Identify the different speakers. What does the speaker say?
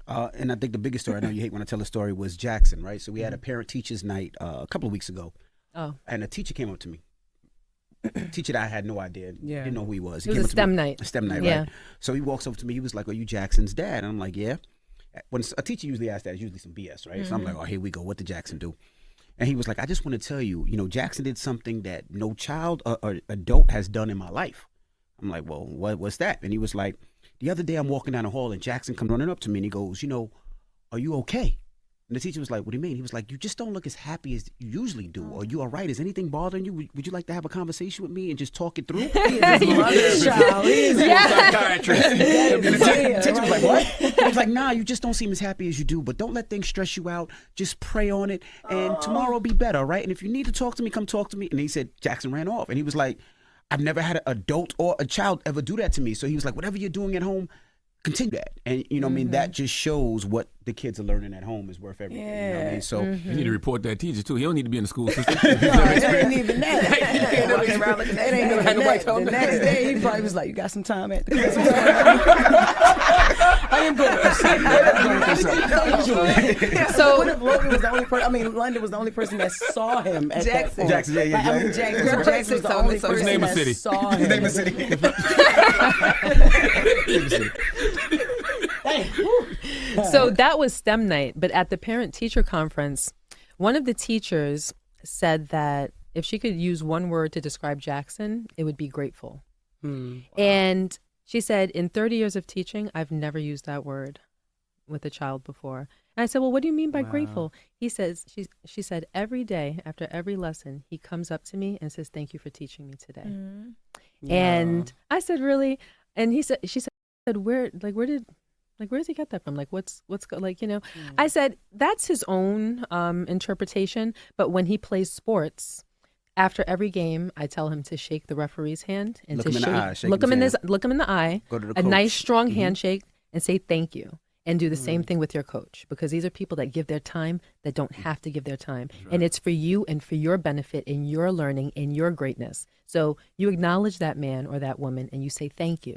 Speaker 1: And I think the biggest story, I know you hate when I tell the story, was Jackson, right? So we had a parent-teachers night a couple of weeks ago. Oh. And a teacher came up to me. Teacher that I had no idea, didn't know who he was.
Speaker 2: It was a STEM night.
Speaker 1: A STEM night, right? So he walks over to me. He was like, "Are you Jackson's dad?" And I'm like, "Yeah." When a teacher usually asks that, it's usually some BS, right? So I'm like, "Oh, here we go. What did Jackson do?" And he was like, "I just want to tell you, Jackson did something that no child or adult has done in my life." I'm like, "Well, what's that?" And he was like, "The other day I'm walking down the hall and Jackson comes running up to me and he goes, are you okay?" And the teacher was like, "What do you mean?" He was like, "You just don't look as happy as you usually do. Are you all right? Is anything bothering you? Would you like to have a conversation with me and just talk it through?" He is a child. He is a psychiatrist. And the teacher was like, "What?" He was like, "Nah, you just don't seem as happy as you do, but don't let things stress you out. Just pray on it, and tomorrow will be better, all right? And if you need to talk to me, come talk to me." And he said, Jackson ran off. And he was like, "I've never had an adult or a child ever do that to me." So he was like, "Whatever you're doing at home, continue that." And what I mean, that just shows what the kids are learning at home is worth everything. You know what I mean? So
Speaker 3: you need to report that teacher too. He don't need to be in the school system.
Speaker 4: It ain't even that. It ain't walking around looking at it. Ain't even that. The next day he probably was like, "You got some time at the I am going to So what if Logan was the only person? London was the only person that saw him at
Speaker 1: Jackson.
Speaker 4: that
Speaker 1: Jackson, yeah.
Speaker 4: Jackson was the only person
Speaker 3: name a
Speaker 4: that
Speaker 3: city.
Speaker 4: saw him.
Speaker 1: His name is City.
Speaker 2: So that was STEM night, but at the parent-teacher conference, one of the teachers said that if she could use one word to describe Jackson, it would be grateful. Wow. And she said, in 30 years of teaching, I've never used that word with a child before. And I said, "Well, what do you mean by grateful?" She said, every day after every lesson, he comes up to me and says, "Thank you for teaching me today." And I said, "Really?" And she said, where does he get that from? I said, that's his own interpretation. But when he plays sports, after every game, I tell him to shake the referee's hand and look him in the eye,
Speaker 1: Go to the
Speaker 2: a
Speaker 1: coach.
Speaker 2: nice strong handshake, and say thank you. And do the same thing with your coach, because these are people that give their time that don't have to give their time. Right. And it's for you and for your benefit and your learning and your greatness. So you acknowledge that man or that woman and you say thank you.